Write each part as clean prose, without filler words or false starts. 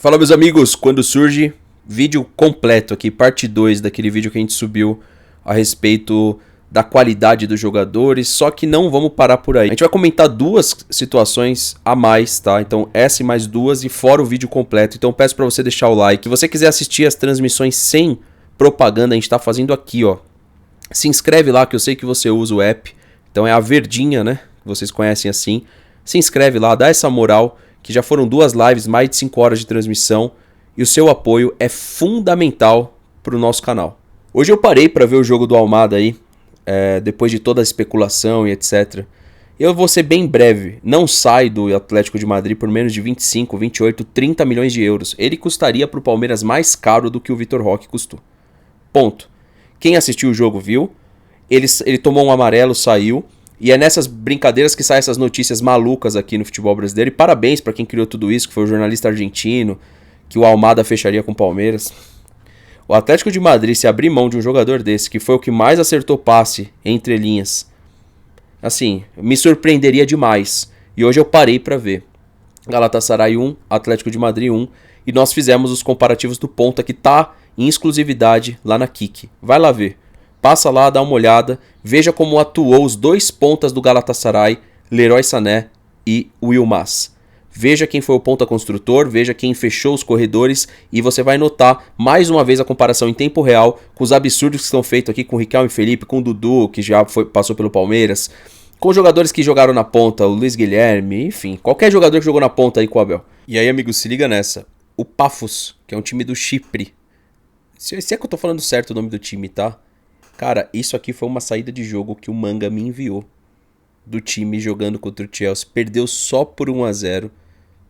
Fala, meus amigos, quando surge vídeo completo aqui, parte 2 daquele vídeo que a gente subiu a respeito da qualidade dos jogadores, só que não vamos parar por aí. A gente vai comentar duas situações a mais, tá? Então essa e mais duas e fora o vídeo completo. Então peço pra você deixar o like. Se você quiser assistir as transmissões sem propaganda, a gente tá fazendo aqui, ó. Se inscreve lá, que eu sei que você usa o app. Então é a verdinha, né? Vocês conhecem assim. Se inscreve lá, dá essa moral, que já foram duas lives, mais de 5 horas de transmissão. E o seu apoio é fundamental pro nosso canal. Hoje eu parei para ver o jogo do Almada aí, depois de toda a especulação e etc. Eu vou ser bem breve. Não sai do Atlético de Madrid por menos de 25, 28, 30 milhões de euros. Ele custaria pro Palmeiras mais caro do que o Vitor Roque custou. Ponto. Quem assistiu o jogo viu. Ele tomou um amarelo, saiu. E é nessas brincadeiras que saem essas notícias malucas aqui no futebol brasileiro. E parabéns para quem criou tudo isso, que foi o jornalista argentino, que o Almada fecharia com o Palmeiras. O Atlético de Madrid, se abrir mão de um jogador desse, que foi o que mais acertou passe entre linhas, assim, me surpreenderia demais. E hoje eu parei para ver. Galatasaray 1, Atlético de Madrid 1. E nós fizemos os comparativos do ponta que tá em exclusividade lá na Kik. Vai lá ver. Passa lá, dá uma olhada, veja como atuou os dois pontas do Galatasaray, Leroy Sané e Wilmas. Veja quem foi o ponta construtor, veja quem fechou os corredores e você vai notar mais uma vez a comparação em tempo real com os absurdos que estão feitos aqui com o Riquelme Felipe, com o Dudu, que já passou pelo Palmeiras, com jogadores que jogaram na ponta, o Luiz Guilherme, enfim, qualquer jogador que jogou na ponta aí com o Abel. E aí, amigos, se liga nessa. O Pafos, que é um time do Chipre. Se é que eu tô falando certo o nome do time, tá? Cara, isso aqui foi uma saída de jogo que o Manga me enviou do time jogando contra o Chelsea. Perdeu só por 1-0.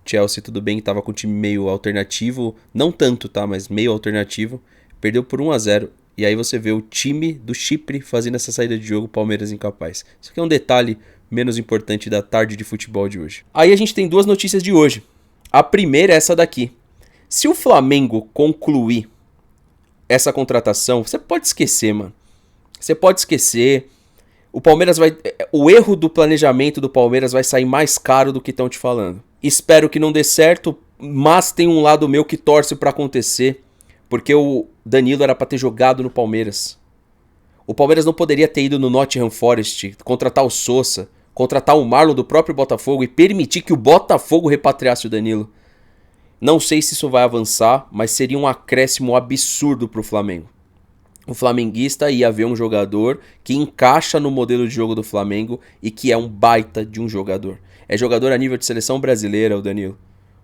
Chelsea, tudo bem, tava com o time meio alternativo. Não tanto, tá? Mas meio alternativo. Perdeu por 1-0. E aí você vê o time do Chipre fazendo essa saída de jogo, Palmeiras incapaz. Isso aqui é um detalhe menos importante da tarde de futebol de hoje. Aí a gente tem duas notícias de hoje. A primeira é essa daqui. Se o Flamengo concluir essa contratação, você pode esquecer, mano. Você pode esquecer. O Palmeiras vai. O erro do planejamento do Palmeiras vai sair mais caro do que estão te falando. Espero que não dê certo, mas tem um lado meu que torce pra acontecer. Porque o Danilo era pra ter jogado no Palmeiras. O Palmeiras não poderia ter ido no Nottingham Forest, contratar o Sousa, contratar o Marlon do próprio Botafogo e permitir que o Botafogo repatriasse o Danilo. Não sei se isso vai avançar, mas seria um acréscimo absurdo pro Flamengo. O flamenguista ia ver um jogador que encaixa no modelo de jogo do Flamengo e que é um baita de um jogador. É jogador a nível de seleção brasileira, o Danilo.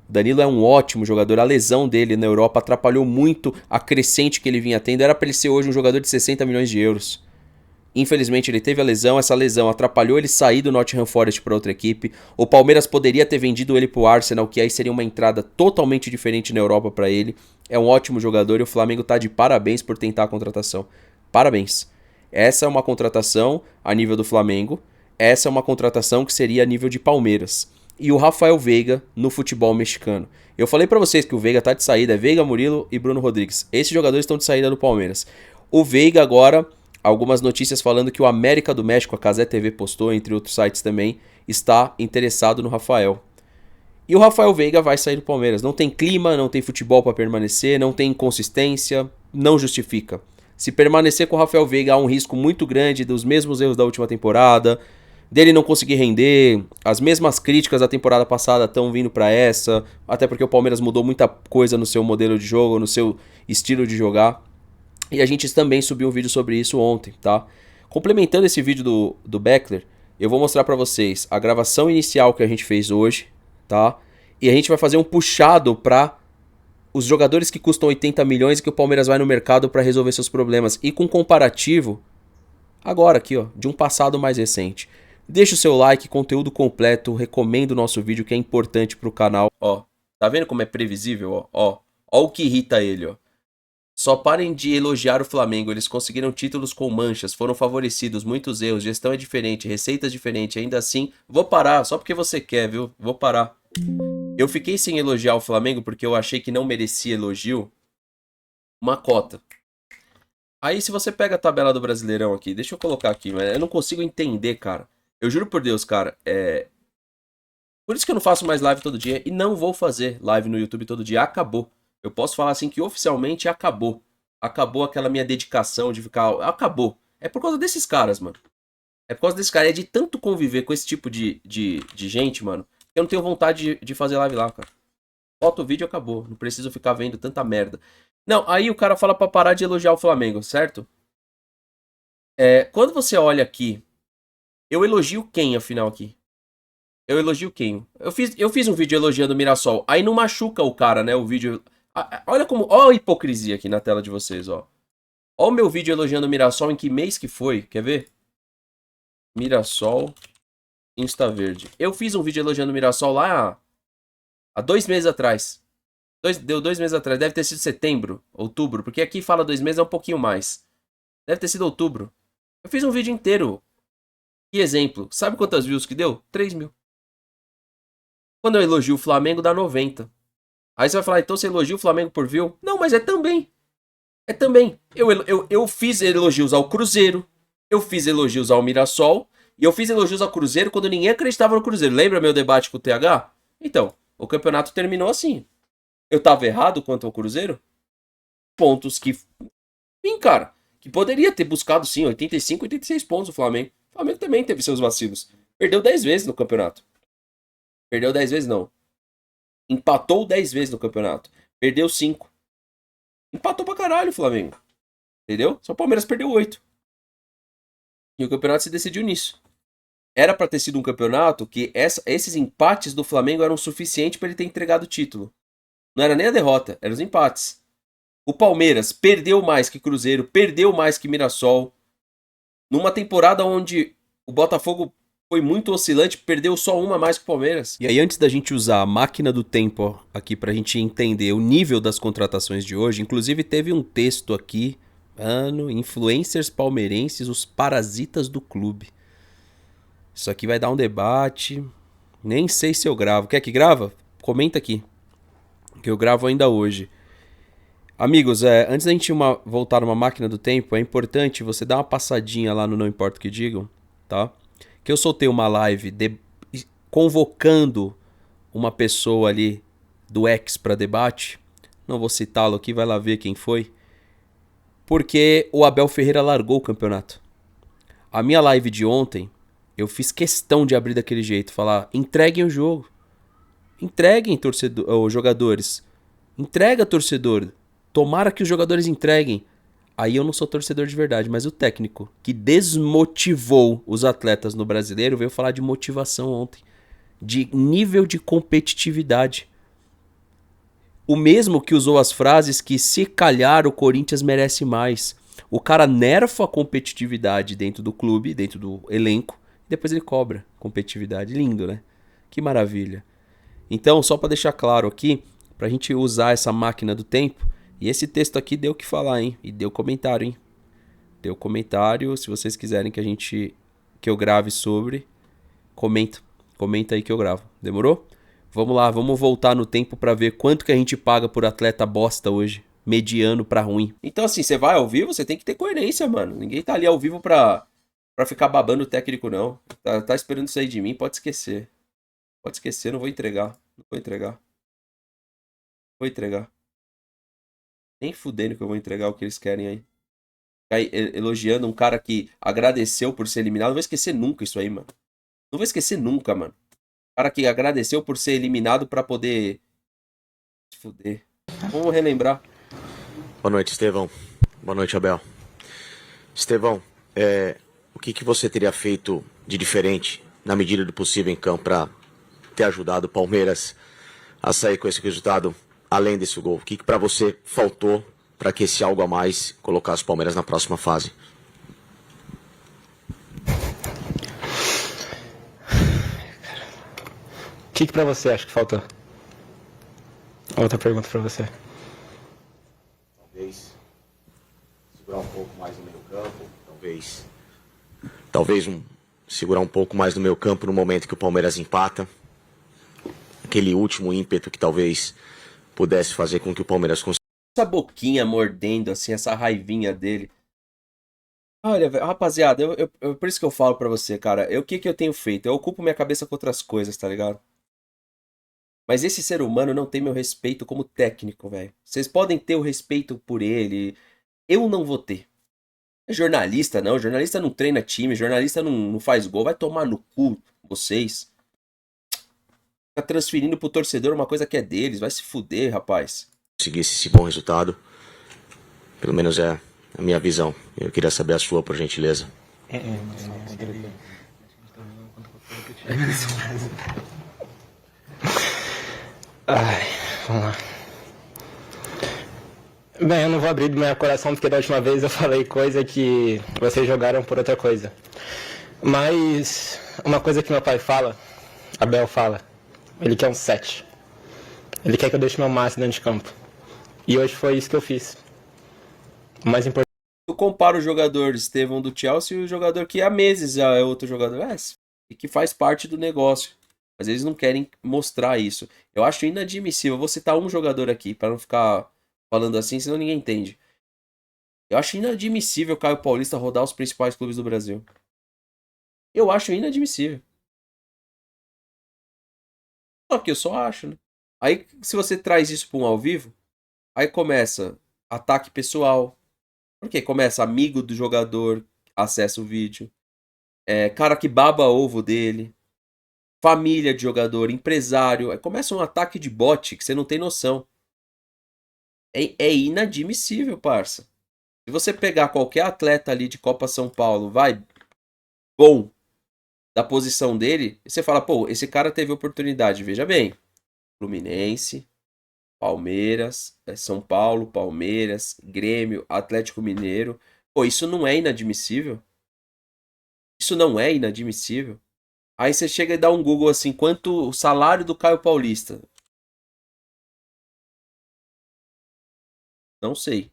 O Danilo é um ótimo jogador. A lesão dele na Europa atrapalhou muito a crescente que ele vinha tendo. Era para ele ser hoje um jogador de 60 milhões de euros. Infelizmente ele teve a lesão, essa lesão atrapalhou ele sair do Nottingham Forest para outra equipe. O Palmeiras poderia ter vendido ele para o Arsenal, que aí seria uma entrada totalmente diferente na Europa para ele. É um ótimo jogador e o Flamengo tá de parabéns por tentar a contratação. Parabéns. Essa é uma contratação a nível do Flamengo, essa é uma contratação que seria a nível de Palmeiras. E o Rafael Veiga no futebol mexicano. Eu falei para vocês que o Veiga tá de saída, é Veiga, Murilo e Bruno Rodrigues. Esses jogadores estão de saída do Palmeiras. O Veiga agora, algumas notícias falando que o América do México, a Cazé TV postou, entre outros sites também, está interessado no Rafael. E o Rafael Veiga vai sair do Palmeiras. Não tem clima, não tem futebol para permanecer, não tem consistência, não justifica. Se permanecer com o Rafael Veiga há um risco muito grande dos mesmos erros da última temporada, dele não conseguir render, as mesmas críticas da temporada passada estão vindo para essa, até porque o Palmeiras mudou muita coisa no seu modelo de jogo, no seu estilo de jogar. E a gente também subiu um vídeo sobre isso ontem, tá? Complementando esse vídeo do Beckler, eu vou mostrar para vocês a gravação inicial que a gente fez hoje, tá? E a gente vai fazer um puxado para os jogadores que custam 80 milhões e que o Palmeiras vai no mercado para resolver seus problemas. E com comparativo, agora aqui, ó, de um passado mais recente. Deixa o seu like, conteúdo completo, recomendo o nosso vídeo que é importante pro canal. Ó, tá vendo como é previsível? Ó o que irrita ele, ó. Só parem de elogiar o Flamengo, eles conseguiram títulos com manchas, foram favorecidos, muitos erros, gestão é diferente, receitas diferentes, ainda assim, vou parar, só porque você quer, viu? Vou parar. Eu fiquei sem elogiar o Flamengo porque eu achei que não merecia elogio, uma cota. Aí se você pega a tabela do Brasileirão aqui, deixa eu colocar aqui, mas eu não consigo entender, cara. Eu juro por Deus, cara, Por isso que eu não faço mais live todo dia e não vou fazer live no YouTube todo dia. Acabou. Eu posso falar assim que oficialmente acabou. Acabou aquela minha dedicação de ficar. Acabou. É por causa desses caras, mano. É por causa desses caras. É de tanto conviver com esse tipo de gente, mano. Que eu não tenho vontade de fazer live lá, cara. Bota o vídeo e acabou. Não preciso ficar vendo tanta merda. Não, aí o cara fala pra parar de elogiar o Flamengo, certo? Quando você olha aqui, eu elogio quem, afinal, aqui? Eu elogio quem? Eu fiz um vídeo elogiando o Mirassol. Aí não machuca o cara, né? O vídeo. Olha como. Olha a hipocrisia aqui na tela de vocês, ó. Olha o meu vídeo elogiando o Mirassol em que mês que foi. Quer ver? Mirassol Insta Verde. Eu fiz um vídeo elogiando o Mirassol lá há 2 meses atrás. Deu 2 meses atrás. Deve ter sido setembro, outubro. Porque aqui fala 2 meses, é um pouquinho mais. Deve ter sido outubro. Eu fiz um vídeo inteiro. Que exemplo. Sabe quantas views que deu? 3.000. Quando eu elogio o Flamengo, dá 90. Aí você vai falar, então você elogia o Flamengo por view? Não, mas é também. É também. Eu fiz elogios ao Cruzeiro. Eu fiz elogios ao Mirassol. E eu fiz elogios ao Cruzeiro quando ninguém acreditava no Cruzeiro. Lembra meu debate com o TH? Então, o campeonato terminou assim. Eu tava errado quanto ao Cruzeiro? Pontos que. Sim, cara. Que poderia ter buscado, sim, 85, 86 pontos o Flamengo. O Flamengo também teve seus vacilos. Perdeu 10 vezes no campeonato. Perdeu 10 vezes, não. Empatou 10 vezes no campeonato. Perdeu 5. Empatou pra caralho o Flamengo. Entendeu? Só o Palmeiras perdeu 8. E o campeonato se decidiu nisso. Era pra ter sido um campeonato que esses empates do Flamengo eram suficientes pra ele ter entregado o título. Não era nem a derrota, eram os empates. O Palmeiras perdeu mais que Cruzeiro, perdeu mais que Mirassol. Numa temporada onde o Botafogo foi muito oscilante, perdeu só uma mais que o Palmeiras. E aí, antes da gente usar a máquina do tempo aqui pra gente entender o nível das contratações de hoje, inclusive teve um texto aqui, influencers palmeirenses, os parasitas do clube. Isso aqui vai dar um debate. Nem sei se eu gravo. Quer que grava? Comenta aqui. Que eu gravo ainda hoje. Amigos, antes da gente voltar numa máquina do tempo, é importante você dar uma passadinha lá no Não Importa o Que Digam, tá? Que eu soltei uma live convocando uma pessoa ali do X para debate. Não vou citá-lo aqui, vai lá ver quem foi. Porque o Abel Ferreira largou o campeonato. A minha live de ontem, eu fiz questão de abrir daquele jeito, falar, entreguem o jogo. Entreguem, jogadores. Entrega, torcedor. Tomara que os jogadores entreguem. Aí eu não sou torcedor de verdade, mas o técnico que desmotivou os atletas no Brasileiro veio falar de motivação ontem. De nível de competitividade. O mesmo que usou as frases que se calhar o Corinthians merece mais. O cara nerfa a competitividade dentro do clube, dentro do elenco, e depois ele cobra competitividade. Lindo, né? Que maravilha. Então, só para deixar claro aqui, pra gente usar essa máquina do tempo, e esse texto aqui deu o que falar, hein? E deu comentário, hein? Deu comentário, se vocês quiserem que eu grave sobre, comenta aí que eu gravo. Demorou? Vamos lá, vamos voltar no tempo pra ver quanto que a gente paga por atleta bosta hoje, mediano pra ruim. Então assim, você vai ao vivo, você tem que ter coerência, mano. Ninguém tá ali ao vivo pra ficar babando o técnico, não. Tá esperando isso aí de mim, pode esquecer. Pode esquecer, não vou entregar. Não vou entregar. Vou entregar. Nem fudendo que eu vou entregar o que eles querem aí. Aí elogiando um cara que agradeceu por ser eliminado. Não vou esquecer nunca isso aí, mano. Não vou esquecer nunca, mano. O cara que agradeceu por ser eliminado pra poder se fuder. Vamos relembrar. Boa noite, Estevão. Boa noite, Abel. Estevão, o que você teria feito de diferente, na medida do possível em campo, para ter ajudado o Palmeiras a sair com esse resultado, além desse gol? O que para você faltou para que esse algo a mais colocasse o Palmeiras na próxima fase? O que pra você acha que faltou? Outra pergunta pra você. Talvez segurar um pouco mais no meio campo, talvez segurar um pouco mais no meio campo no momento que o Palmeiras empata. Aquele último ímpeto que talvez pudesse fazer com que o Palmeiras conseguisse. Essa boquinha mordendo, assim, essa raivinha dele. Olha, rapaziada, por isso que eu falo pra você, cara. O que eu tenho feito? Eu ocupo minha cabeça com outras coisas, tá ligado? Mas esse ser humano não tem meu respeito como técnico, velho. Vocês podem ter o respeito por ele. Eu não vou ter. É jornalista, não. Jornalista não treina time. Jornalista não faz gol. Vai tomar no cu, vocês. Tá transferindo pro torcedor uma coisa que é deles. Vai se fuder, rapaz. Conseguisse esse bom resultado. Pelo menos é a minha visão. Eu queria saber a sua, por gentileza. Ai, vamos lá. Bem, eu não vou abrir do meu coração porque da última vez eu falei coisa que vocês jogaram por outra coisa. Mas uma coisa que meu pai fala, Abel fala, ele quer um 7. Ele quer que eu deixe meu máximo dentro de campo. E hoje foi isso que eu fiz. O mais importante. Tu compara o jogador Estevão do Chelsea e o jogador que há meses já é outro jogador. E que faz parte do negócio. Mas eles não querem mostrar isso. Eu acho inadmissível. Eu vou citar um jogador aqui, para não ficar falando assim, senão ninguém entende. Eu acho inadmissível o Caio Paulista rodar os principais clubes do Brasil. Eu acho inadmissível. Só que eu só acho, né? Aí, se você traz isso para um ao vivo, aí começa ataque pessoal. Porque começa amigo do jogador, acessa o vídeo. Cara que baba ovo dele. Família de jogador, empresário. Aí começa um ataque de bot que você não tem noção. É inadmissível, parça. Se você pegar qualquer atleta ali de Copa São Paulo, vai, bom, da posição dele, e você fala, pô, esse cara teve oportunidade. Veja bem, Fluminense, Palmeiras, São Paulo, Palmeiras, Grêmio, Atlético Mineiro. Pô, isso não é inadmissível? Isso não é inadmissível? Aí você chega e dá um Google assim, quanto o salário do Caio Paulista? Não sei.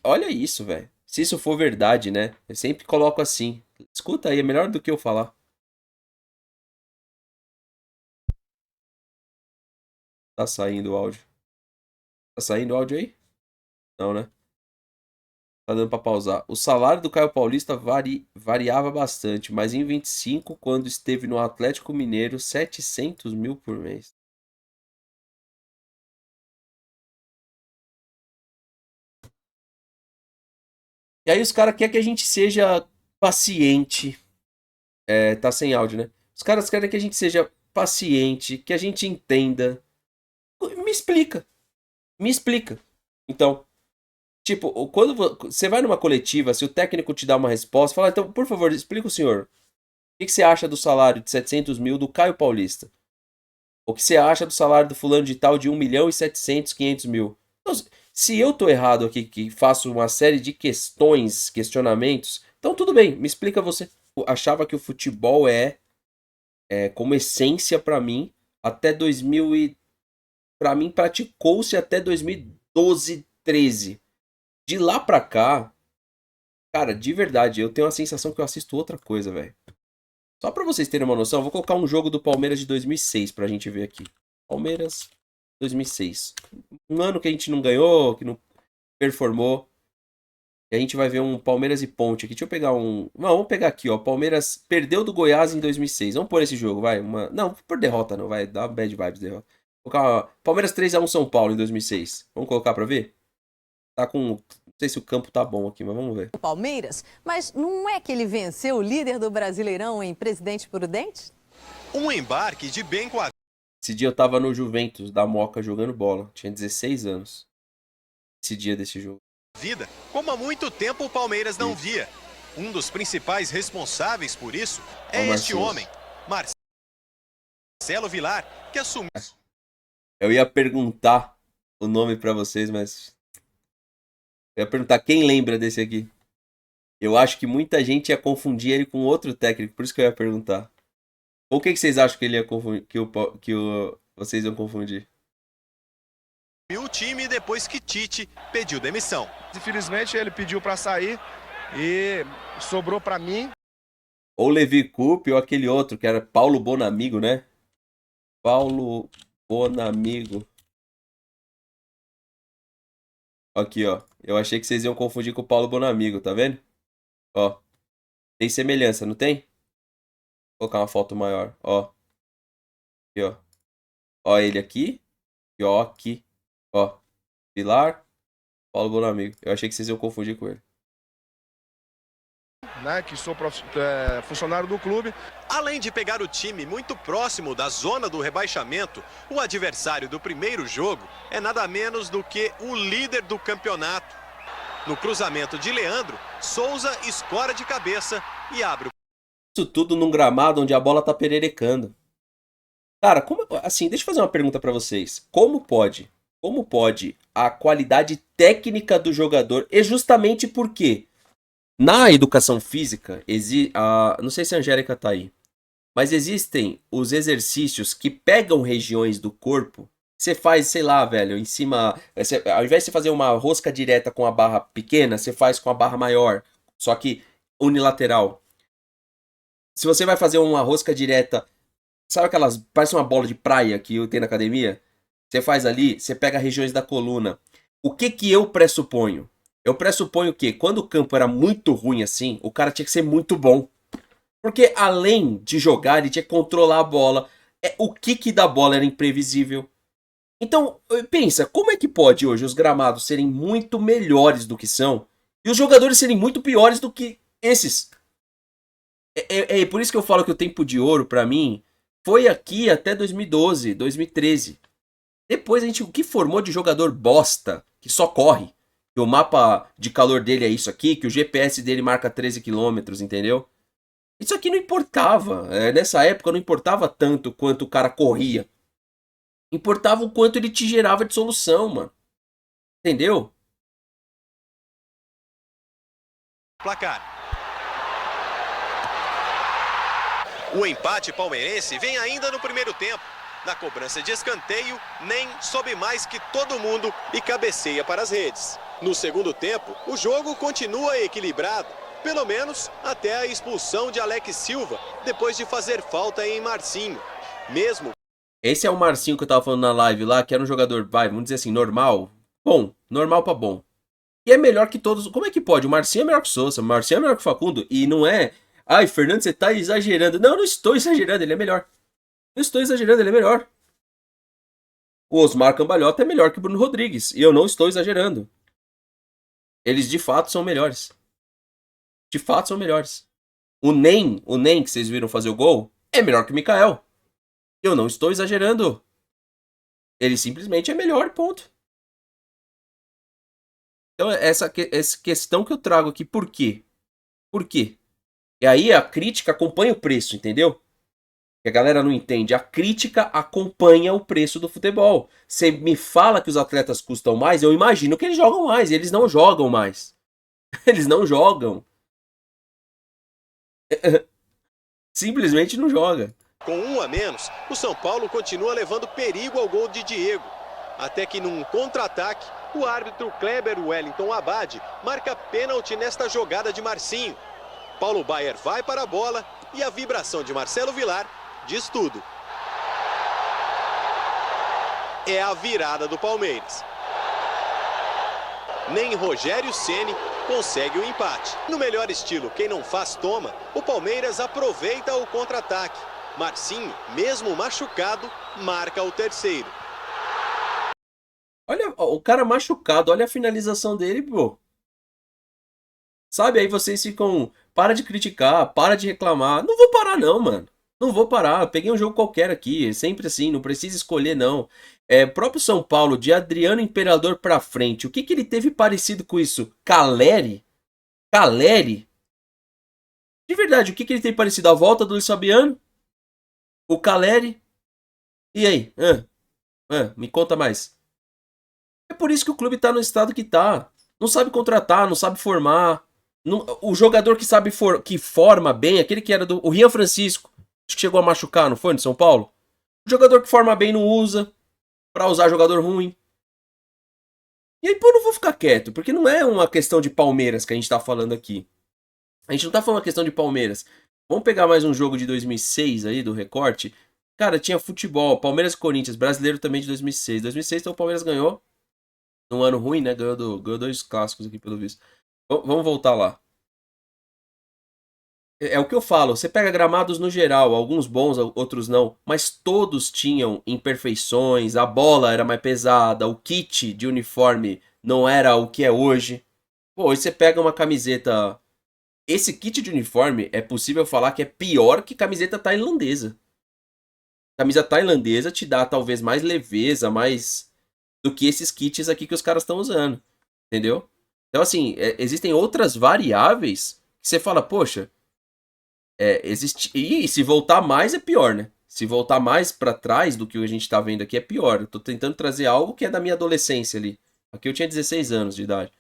Olha isso, velho. Se isso for verdade, né? Eu sempre coloco assim. Escuta aí, é melhor do que eu falar. Tá saindo o áudio. Tá saindo o áudio aí? Não, né? Tá dando pra pausar. O salário do Caio Paulista variava bastante, mas em 25, quando esteve no Atlético Mineiro, 700 mil por mês. E aí os caras querem que a gente seja paciente. Tá sem áudio, né? Os caras querem que a gente seja paciente, que a gente entenda. Me explica. Me explica. Então, tipo, quando você vai numa coletiva, se o técnico te dá uma resposta, fala, então, por favor, explica o senhor. O que você acha do salário de 700 mil do Caio Paulista? O que você acha do salário do fulano de tal de 1 milhão e 700, 500 mil? Então, se eu tô errado aqui, que faço uma série de questões, questionamentos, então tudo bem, me explica você. Eu achava que o futebol como essência pra mim, até 2000 e... Pra mim, praticou-se até 2012, 13. De lá pra cá, cara, de verdade, eu tenho a sensação que eu assisto outra coisa, velho. Só pra vocês terem uma noção, eu vou colocar um jogo do Palmeiras de 2006 pra gente ver aqui. Palmeiras 2006. Um ano que a gente não ganhou, que não performou. E a gente vai ver um Palmeiras e Ponte aqui. Deixa eu pegar um... Não, vamos pegar aqui, ó. Palmeiras perdeu do Goiás em 2006. Vamos pôr esse jogo, vai. Não, por derrota não, vai. Dá bad vibes derrota. Vou colocar, ó, Palmeiras 3-1 São Paulo em 2006. Vamos colocar pra ver? Tá com... Não sei se o campo tá bom aqui, mas vamos ver. O Palmeiras, mas não é que ele venceu o líder do Brasileirão em Presidente Prudente? Um embarque de bem com a Esse dia eu tava no Juventus da Moca jogando bola. Tinha 16 anos. Esse dia desse jogo. vida, como há muito tempo o Palmeiras não via. Um dos principais responsáveis por isso é este homem, Marcelo Vilar, que assumiu. Eu ia perguntar o nome pra vocês, mas... Eu ia perguntar quem lembra desse aqui. Eu acho que muita gente ia confundir ele com outro técnico, por isso que eu ia perguntar. Ou o que vocês acham que ele ia confundir, vocês iam confundir? O time depois que Tite pediu demissão. Infelizmente ele pediu para sair e sobrou para mim. Ou Levi Coupe ou aquele outro que era Paulo Bonamigo, né? Paulo Bonamigo. Aqui, ó. Eu achei que vocês iam confundir com o Paulo Bonamigo, tá vendo? Ó. Tem semelhança, não tem? Vou colocar uma foto maior, ó. Aqui, ó. Ó ele aqui. E ó, aqui. Ó. Pilar. Paulo Bonamigo. Eu achei que vocês iam confundir com ele. Né, que sou funcionário do clube. Além de pegar o time muito próximo da zona do rebaixamento, o adversário do primeiro jogo é nada menos do que o líder do campeonato. No cruzamento de Leandro, Souza escora de cabeça e abre o... Isso tudo num gramado onde a bola tá pererecando. Cara, como... Assim, deixa eu fazer uma pergunta pra vocês. Como pode a qualidade técnica do jogador... E justamente porque... Na educação física, não sei se a Angélica tá aí, mas existem os exercícios que pegam regiões do corpo. Você faz, sei lá, velho, em cima. Ao invés de você fazer uma rosca direta com a barra pequena, você faz com a barra maior, só que unilateral. Se você vai fazer uma rosca direta, sabe aquelas. Parece uma bola de praia que eu tenho na academia? Você faz ali, você pega regiões da coluna. O que eu pressuponho? Eu pressuponho que quando o campo era muito ruim assim, o cara tinha que ser muito bom. Porque além de jogar, ele tinha que controlar a bola. O kick da bola era imprevisível. Então, pensa, como é que pode hoje os gramados serem muito melhores do que são e os jogadores serem muito piores do que esses? É por isso que eu falo que o tempo de ouro, pra mim, foi aqui até 2012, 2013. Depois a gente, o que formou de jogador bosta, que só corre, que o mapa de calor dele é isso aqui, que o GPS dele marca 13 quilômetros, entendeu? Isso aqui não importava. Nessa época não importava tanto quanto o cara corria. Importava o quanto ele te gerava de solução, mano. Entendeu? placar. O empate palmeirense vem ainda no primeiro tempo. Na cobrança de escanteio, Nem sobe mais que todo mundo e cabeceia para as redes. No segundo tempo, o jogo continua equilibrado, pelo menos até a expulsão de Alex Silva, depois de fazer falta em Marcinho. Mesmo... Esse é o Marcinho que eu tava falando na live lá, que era um jogador, vamos dizer assim, normal. Bom, normal pra bom. E é melhor que todos... Como é que pode? O Marcinho é melhor que o Sousa, o Marcinho é melhor que o Facundo, e não é... Ai, Fernando, você tá exagerando. Não, não estou exagerando, ele é melhor. Não estou exagerando, ele é melhor. O Osmar Cambalhota é melhor que o Bruno Rodrigues, e eu não estou exagerando. Eles de fato são melhores. De fato são melhores. O Nem que vocês viram fazer o gol, é melhor que o Mikael. Eu não estou exagerando. Ele simplesmente é melhor, ponto. Então, essa questão que eu trago aqui, por quê? Por quê? E aí a crítica acompanha o preço, entendeu? Que a galera não entende. A crítica acompanha o preço do futebol. Você me fala que os atletas custam mais, eu imagino que eles jogam mais. E eles não jogam mais. Eles não jogam. Simplesmente não joga. Com um a menos, o São Paulo continua levando perigo ao gol de Diego. Até que num contra-ataque, o árbitro Kleber Wellington Abad marca pênalti nesta jogada de Marcinho. Paulo Baier vai para a bola e a vibração de Marcelo Vilar diz tudo. É a virada do Palmeiras. Nem Rogério Ceni consegue o empate. No melhor estilo, quem não faz toma, o Palmeiras aproveita o contra-ataque. Marcinho, mesmo machucado, marca o terceiro. Olha, o cara machucado, olha a finalização dele, pô. Sabe, aí vocês ficam... Para de criticar, para de reclamar. Não vou parar não, mano. Não vou parar. Eu peguei um jogo qualquer aqui. Sempre assim, não precisa escolher não. Próprio São Paulo, de Adriano Imperador pra frente. O que ele teve parecido com isso? Caleri? Caleri? De verdade, o que ele tem parecido? A volta do Luiz Fabiano? O Caleri? E aí? Me conta mais. É por isso que o clube tá no estado que tá. Não sabe contratar, não sabe formar. O jogador que sabe que forma bem, aquele que era o Rian Francisco, acho que chegou a machucar, não foi, no São Paulo? O jogador que forma bem não usa, pra usar jogador ruim. E aí, pô, eu não vou ficar quieto, porque não é uma questão de Palmeiras que a gente tá falando aqui. A gente não tá falando uma questão de Palmeiras. Vamos pegar mais um jogo de 2006 aí, do recorte. Cara, tinha futebol, Palmeiras e Corinthians, brasileiro também de 2006. 2006, então o Palmeiras ganhou. Num ano ruim, né? Ganhou 2 clássicos aqui, pelo visto. Vamos voltar lá. É o que eu falo, você pega gramados no geral, alguns bons, outros não, mas todos tinham imperfeições, a bola era mais pesada, o kit de uniforme não era o que é hoje. Pô, hoje você pega uma camiseta. Esse kit de uniforme é possível falar que é pior que camiseta tailandesa. Camisa tailandesa te dá talvez mais leveza, mais do que esses kits aqui que os caras estão usando. Entendeu? Então, assim, existem outras variáveis que você fala, poxa, existe. E se voltar mais é pior, né? Se voltar mais pra trás do que a gente tá vendo aqui é pior. Eu tô tentando trazer algo que é da minha adolescência ali. Aqui eu tinha 16 anos de idade.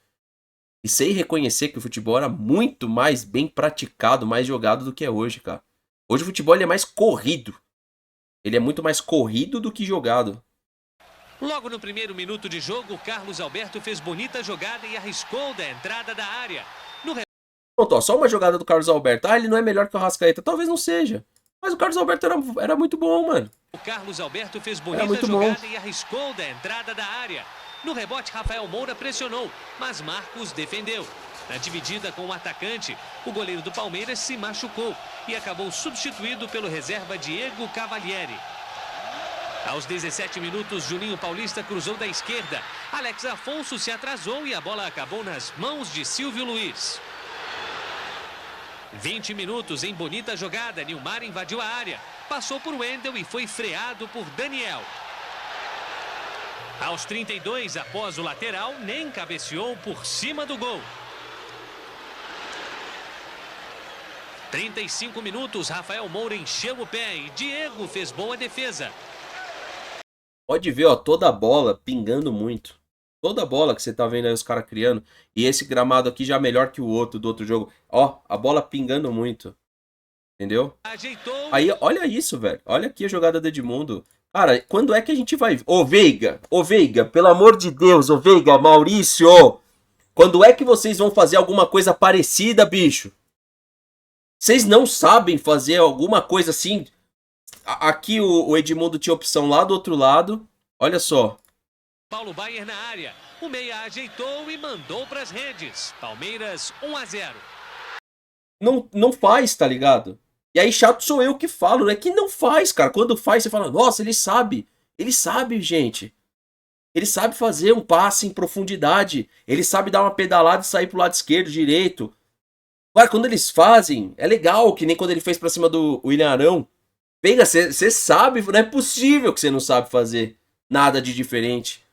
E sei reconhecer que o futebol era muito mais bem praticado, mais jogado do que é hoje, cara. Hoje o futebol ele é mais corrido. Ele é muito mais corrido do que jogado. Logo no primeiro minuto de jogo, Carlos Alberto fez bonita jogada e arriscou da entrada da área. Pronto, ó, só uma jogada do Carlos Alberto. Ah, ele não é melhor que o Arrascaeta. Talvez não seja. Mas o Carlos Alberto era muito bom, mano. O Carlos Alberto fez bonita jogada e arriscou da entrada da área. No rebote, Rafael Moura pressionou, mas Marcos defendeu. Na dividida com o atacante, o goleiro do Palmeiras se machucou e acabou substituído pelo reserva Diego Cavalieri. Aos 17 minutos, Juninho Paulista cruzou da esquerda. Alex Afonso se atrasou e a bola acabou nas mãos de Silvio Luiz. 20 minutos em bonita jogada, Nilmar invadiu a área, passou por Wendel e foi freado por Daniel. Aos 32, após o lateral, nem cabeceou por cima do gol. 35 minutos, Rafael Moura encheu o pé e Diego fez boa defesa. Pode ver, ó, toda a bola pingando muito. Toda a bola que você tá vendo aí os caras criando. E esse gramado aqui já melhor que o outro do outro jogo. Ó, a bola pingando muito. Entendeu? Ajeitou. Aí, olha isso, velho. Olha aqui a jogada do Edmundo. Cara, quando é que a gente vai... Ô, Veiga, pelo amor de Deus, ô, Veiga, Maurício. Quando é que vocês vão fazer alguma coisa parecida, bicho? Vocês não sabem fazer alguma coisa assim? Aqui o Edmundo tinha opção lá do outro lado. Olha só. Paulo Baier na área. O meia ajeitou e mandou para as redes. Palmeiras 1-0. Não faz, tá ligado? E aí chato sou eu que falo, né? Que não faz, cara. Quando faz, você fala, nossa, ele sabe. Ele sabe, gente. Ele sabe fazer um passe em profundidade. Ele sabe dar uma pedalada e sair pro lado esquerdo, direito. Agora, quando eles fazem, é legal, que nem quando ele fez pra cima do William Arão. Pega, você sabe, não é possível que você não sabe fazer nada de diferente.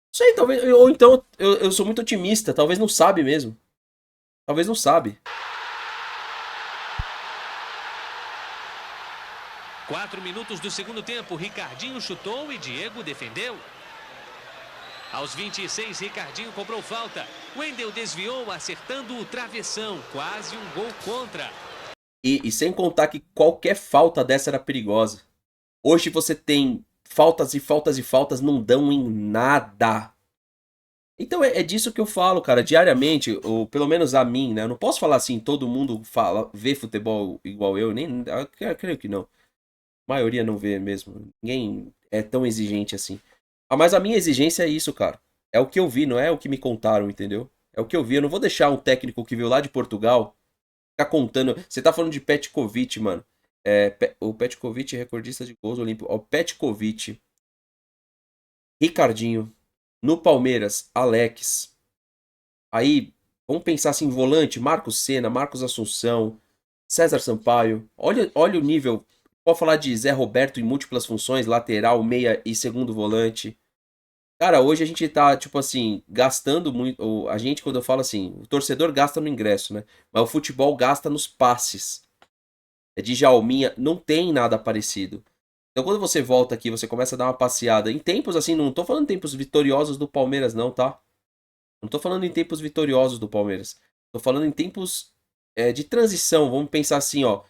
Não sei, talvez. Ou então eu sou muito otimista, talvez não sabe mesmo. Talvez não sabe. 4 minutos do segundo tempo, Ricardinho chutou e Diego defendeu. Aos 26, Ricardinho cobrou falta. Wendel desviou, acertando o travessão. Quase um gol contra. E sem contar que qualquer falta dessa era perigosa. Hoje você tem faltas e faltas e faltas, não dão em nada. Então é disso que eu falo, cara, diariamente, ou pelo menos a mim, né? Eu não posso falar assim, todo mundo vê futebol igual eu, nem. Eu creio que não. A maioria não vê mesmo. Ninguém é tão exigente assim. Mas a minha exigência é isso, cara. É o que eu vi, não é o que me contaram, entendeu? É o que eu vi. Eu não vou deixar um técnico que veio lá de Portugal ficar contando. Você tá falando de Petkovic, mano. O Petkovic é recordista de gols olímpicos. O Petkovic, Ricardinho, no Palmeiras, Alex. Aí, vamos pensar assim, volante, Marcos Senna, Marcos Assunção, César Sampaio. Olha o nível. Pode falar de Zé Roberto em múltiplas funções, lateral, meia e segundo volante. Cara, hoje a gente tá, tipo assim, gastando muito. A gente, quando eu falo assim, o torcedor gasta no ingresso, né? Mas o futebol gasta nos passes. É de Djalminha, não tem nada parecido. Então quando você volta aqui, você começa a dar uma passeada. Em tempos assim, não tô falando em tempos vitoriosos do Palmeiras, não, tá? Não tô falando em tempos vitoriosos do Palmeiras. Tô falando em tempos de transição. Vamos pensar assim, ó.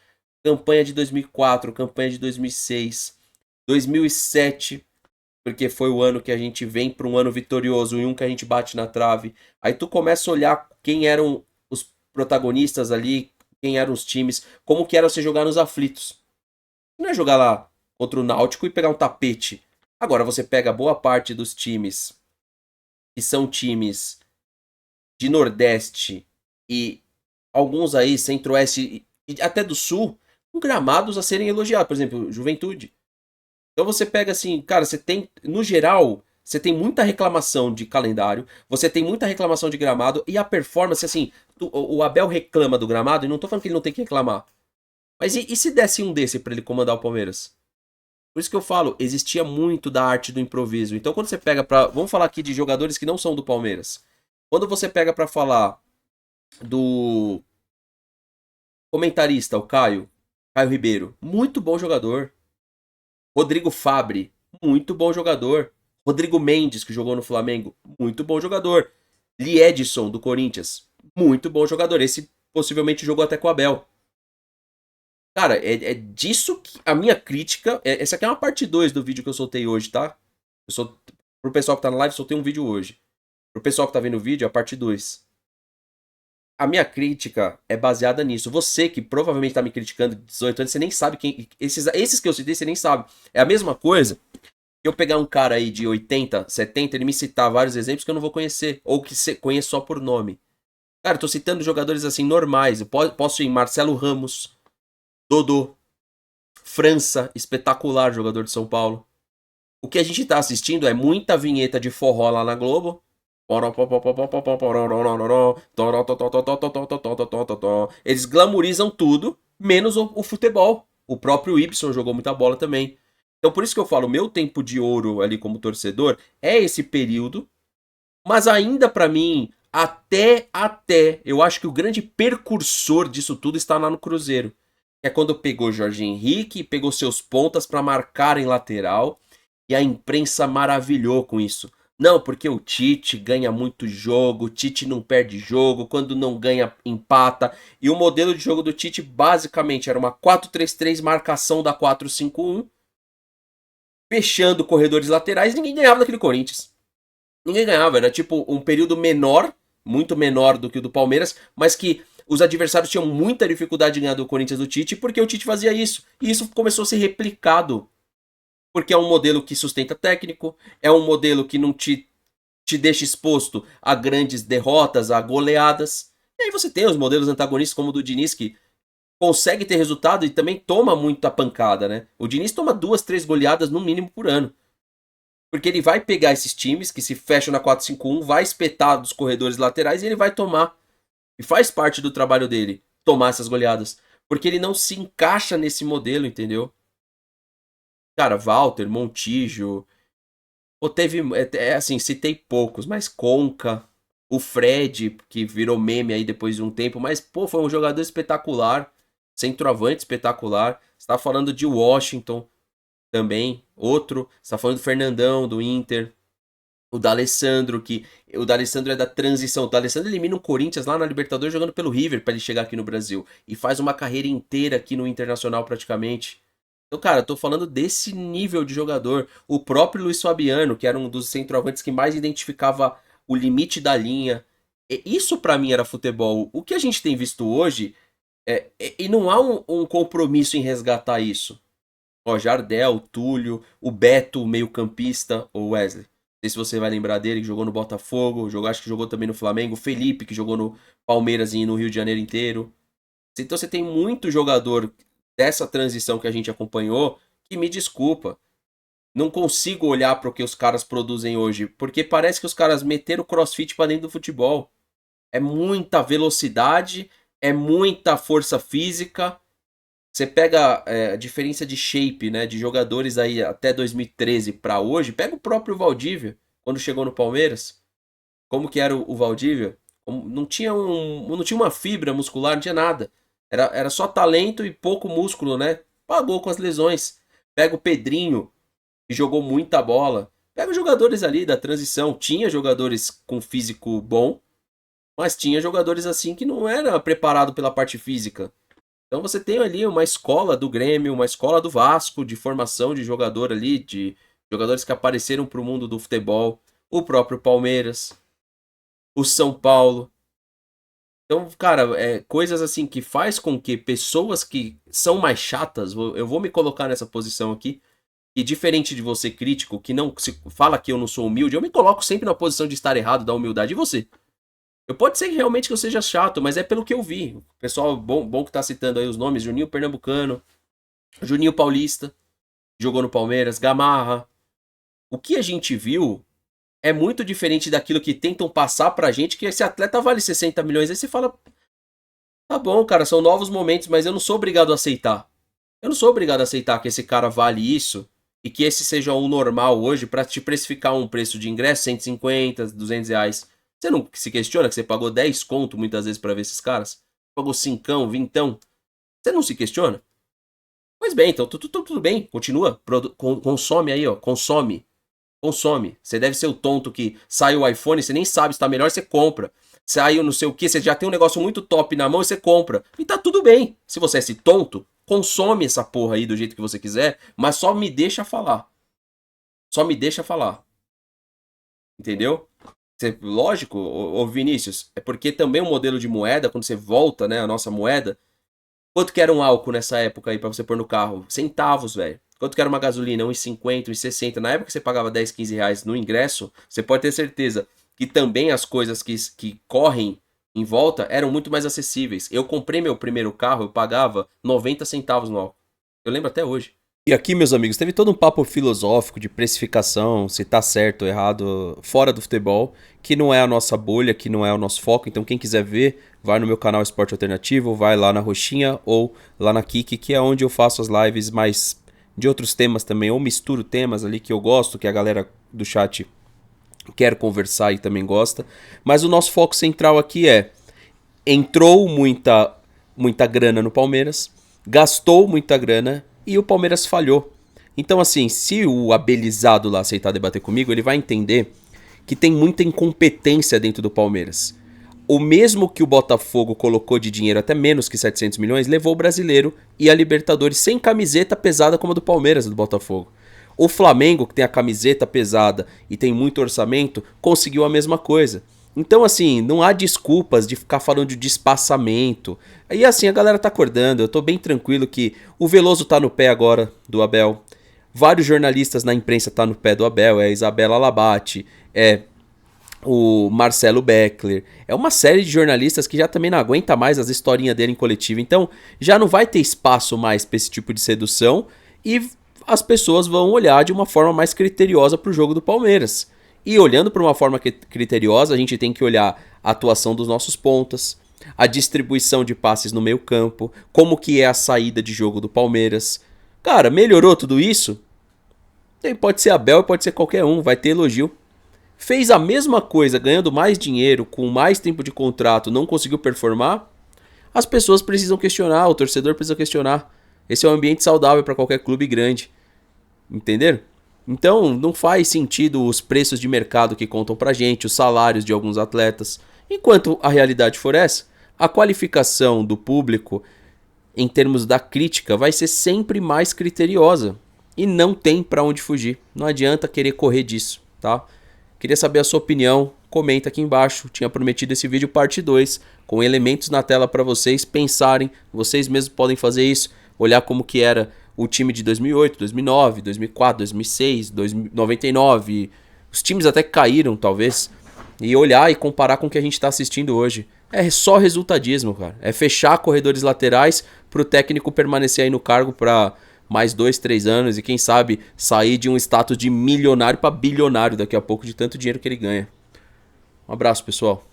Campanha de 2004, campanha de 2006, 2007, porque foi o ano que a gente vem para um ano vitorioso e um que a gente bate na trave. Aí tu começa a olhar quem eram os protagonistas ali, quem eram os times, como que era você jogar nos aflitos. Não é jogar lá contra o Náutico e pegar um tapete. Agora você pega boa parte dos times que são times de Nordeste e alguns aí, Centro-Oeste, e até do Sul, com gramados a serem elogiados. Por exemplo, Juventude. Então você pega assim, cara, você tem, no geral, você tem muita reclamação de calendário, você tem muita reclamação de gramado, e a performance, assim, o Abel reclama do gramado, e não tô falando que ele não tem que reclamar. Mas e se desse um desse pra ele comandar o Palmeiras? Por isso que eu falo, existia muito da arte do improviso. Então quando você pega pra... Vamos falar aqui de jogadores que não são do Palmeiras. Quando você pega pra falar do comentarista, o Caio Ribeiro, muito bom jogador. Rodrigo Fabri, muito bom jogador. Rodrigo Mendes, que jogou no Flamengo, muito bom jogador. Lee Edson, do Corinthians, muito bom jogador. Esse possivelmente jogou até com o Abel. Cara, é disso que a minha crítica... Essa aqui é uma parte 2 do vídeo que eu soltei hoje, tá? Pro pessoal que tá na live, soltei um vídeo hoje. Pro pessoal que tá vendo o vídeo, é a parte 2. A minha crítica é baseada nisso. Você que provavelmente tá me criticando de 18 anos, você nem sabe quem... Esses que eu citei, você nem sabe. É a mesma coisa que eu pegar um cara aí de 80, 70, ele me citar vários exemplos que eu não vou conhecer. Ou que conheço só por nome. Cara, eu tô citando jogadores assim, normais. Eu posso ir em Marcelo Ramos, Dodô, França, espetacular jogador de São Paulo. O que a gente tá assistindo é muita vinheta de forró lá na Globo. Eles glamorizam tudo, menos o futebol. O próprio Ibson jogou muita bola também. Então por isso que eu falo, meu tempo de ouro ali como torcedor é esse período. Mas ainda pra mim, até, eu acho que o grande precursor disso tudo está lá no Cruzeiro. É quando pegou Jorge Henrique, pegou seus pontas pra marcar em lateral. E a imprensa maravilhou com isso. Não, porque o Tite ganha muito jogo, o Tite não perde jogo, quando não ganha, empata. E o modelo de jogo do Tite basicamente era uma 4-3-3, marcação da 4-5-1, fechando corredores laterais, ninguém ganhava daquele Corinthians. Ninguém ganhava, era tipo um período menor, muito menor do que o do Palmeiras, mas que os adversários tinham muita dificuldade de ganhar do Corinthians do Tite, porque o Tite fazia isso. E isso começou a ser replicado. Porque é um modelo que sustenta técnico, é um modelo que não te deixa exposto a grandes derrotas, a goleadas. E aí você tem os modelos antagonistas como o do Diniz, que consegue ter resultado e também toma muita pancada, né? O Diniz toma 2, 3 goleadas no mínimo por ano. Porque ele vai pegar esses times que se fecham na 4-5-1, vai espetar dos corredores laterais e ele vai tomar. E faz parte do trabalho dele tomar essas goleadas. Porque ele não se encaixa nesse modelo, entendeu? Cara, Walter, Montijo. Pô, teve. Assim, citei poucos, mas Conca. O Fred, que virou meme aí depois de um tempo. Mas, pô, foi um jogador espetacular. Centroavante espetacular. Você tá falando de Washington também. Outro. Você tá falando do Fernandão, do Inter. O D'Alessandro, que. O D'Alessandro é da transição. O D'Alessandro elimina o Corinthians lá na Libertadores jogando pelo River pra ele chegar aqui no Brasil. E faz uma carreira inteira aqui no Internacional praticamente. Então, cara, eu tô falando desse nível de jogador. O próprio Luiz Fabiano, que era um dos centroavantes que mais identificava o limite da linha. Isso pra mim era futebol. O que a gente tem visto hoje, e não há um compromisso em resgatar isso. Ó, Jardel, Túlio, o Beto, meio-campista, o Wesley. Não sei se você vai lembrar dele, que jogou no Botafogo, acho que jogou também no Flamengo. O Felipe, que jogou no Palmeiras e no Rio de Janeiro inteiro. Então você tem muito jogador dessa transição que a gente acompanhou, que me desculpa, não consigo olhar para o que os caras produzem hoje, porque parece que os caras meteram o CrossFit para dentro do futebol. É muita velocidade, é muita força física. Você pega a diferença de shape, né, de jogadores aí até 2013 para hoje, pega o próprio Valdívia, quando chegou no Palmeiras. Como que era o Valdívia? Não tinha uma fibra muscular, não tinha nada. Era só talento e pouco músculo, né? Pagou com as lesões. Pega o Pedrinho, que jogou muita bola. Pega os jogadores ali da transição. Tinha jogadores com físico bom, mas tinha jogadores assim que não era preparado pela parte física. Então você tem ali uma escola do Grêmio, uma escola do Vasco, de formação de jogador ali, de jogadores que apareceram para o mundo do futebol. O próprio Palmeiras, o São Paulo. Então, cara, coisas assim que faz com que pessoas que são mais chatas, eu vou me colocar nessa posição aqui, e diferente de você crítico, que não se fala que eu não sou humilde, eu me coloco sempre na posição de estar errado, da humildade. E você? Pode ser que realmente eu seja chato, mas é pelo que eu vi. O pessoal bom que tá citando aí os nomes, Juninho Pernambucano, Juninho Paulista, jogou no Palmeiras, Gamarra. O que a gente viu é muito diferente daquilo que tentam passar pra gente, que esse atleta vale 60 milhões. Aí você fala, tá bom, cara, são novos momentos, mas eu não sou obrigado a aceitar. Eu não sou obrigado a aceitar que esse cara vale isso e que esse seja o normal hoje pra te precificar um preço de ingresso, 150, 200 reais. Você não se questiona que você pagou 10 conto muitas vezes pra ver esses caras? Pagou 5, 20? Você não se questiona? Pois bem, então tudo bem, continua, consome aí, ó, consome. Você deve ser o tonto que sai o iPhone, você nem sabe se tá melhor, você compra. Saiu não sei o que, você já tem um negócio muito top na mão e você compra. E tá tudo bem. Se você é esse tonto, consome essa porra aí do jeito que você quiser, mas só me deixa falar. Só me deixa falar. Entendeu? Lógico, ô Vinícius, é porque também o modelo de moeda, quando você volta, né, a nossa moeda, quanto que era um álcool nessa época aí pra você pôr no carro? Centavos, velho. Quanto que era uma gasolina? 1,50, 1,60. Na época que você pagava 10, 15 reais no ingresso, você pode ter certeza que também as coisas que correm em volta eram muito mais acessíveis. Eu comprei meu primeiro carro, eu pagava 90 centavos no álcool. Eu lembro até hoje. E aqui, meus amigos, teve todo um papo filosófico de precificação, se tá certo ou errado, fora do futebol, que não é a nossa bolha, que não é o nosso foco. Então quem quiser ver, vai no meu canal Esporte Alternativo, vai lá na Roxinha ou lá na Kik, que é onde eu faço as lives mais de outros temas também, ou misturo temas ali que eu gosto, que a galera do chat quer conversar e também gosta. Mas o nosso foco central aqui é: entrou muita grana no Palmeiras, gastou muita grana e o Palmeiras falhou. Então assim, se o abelizado lá aceitar debater comigo, ele vai entender que tem muita incompetência dentro do Palmeiras. O mesmo que o Botafogo colocou de dinheiro, até menos que 700 milhões, levou o Brasileiro e a Libertadores sem camiseta pesada como a do Palmeiras e do Botafogo. O Flamengo, que tem a camiseta pesada e tem muito orçamento, conseguiu a mesma coisa. Então, assim, não há desculpas de ficar falando de espaçamento. E assim, a galera tá acordando, eu tô bem tranquilo que o Veloso tá no pé agora do Abel. Vários jornalistas na imprensa tá no pé do Abel, é a Isabela Labate, é o Marcelo Beckler, é uma série de jornalistas que já também não aguenta mais as historinhas dele em coletivo. Então, já não vai ter espaço mais pra esse tipo de sedução e as pessoas vão olhar de uma forma mais criteriosa pro jogo do Palmeiras. E olhando por uma forma criteriosa, a gente tem que olhar a atuação dos nossos pontas, a distribuição de passes no meio campo, como que é a saída de jogo do Palmeiras. Cara, melhorou tudo isso? Pode ser Abel, pode ser qualquer um, vai ter elogio. Fez a mesma coisa, ganhando mais dinheiro, com mais tempo de contrato, não conseguiu performar? As pessoas precisam questionar, o torcedor precisa questionar. Esse é um ambiente saudável para qualquer clube grande. Entenderam? Então, não faz sentido os preços de mercado que contam pra gente, os salários de alguns atletas. Enquanto a realidade for essa, a qualificação do público, em termos da crítica, vai ser sempre mais criteriosa. E não tem pra onde fugir. Não adianta querer correr disso, tá? Queria saber a sua opinião, comenta aqui embaixo. Tinha prometido esse vídeo parte 2, com elementos na tela pra vocês pensarem. Vocês mesmos podem fazer isso, olhar como que era o time de 2008, 2009, 2004, 2006, 99, os times até que caíram, talvez, e olhar e comparar com o que a gente está assistindo hoje. É só resultadismo, cara. É fechar corredores laterais para o técnico permanecer aí no cargo para mais 2, 3 anos e quem sabe sair de um status de milionário para bilionário daqui a pouco de tanto dinheiro que ele ganha. Um abraço, pessoal.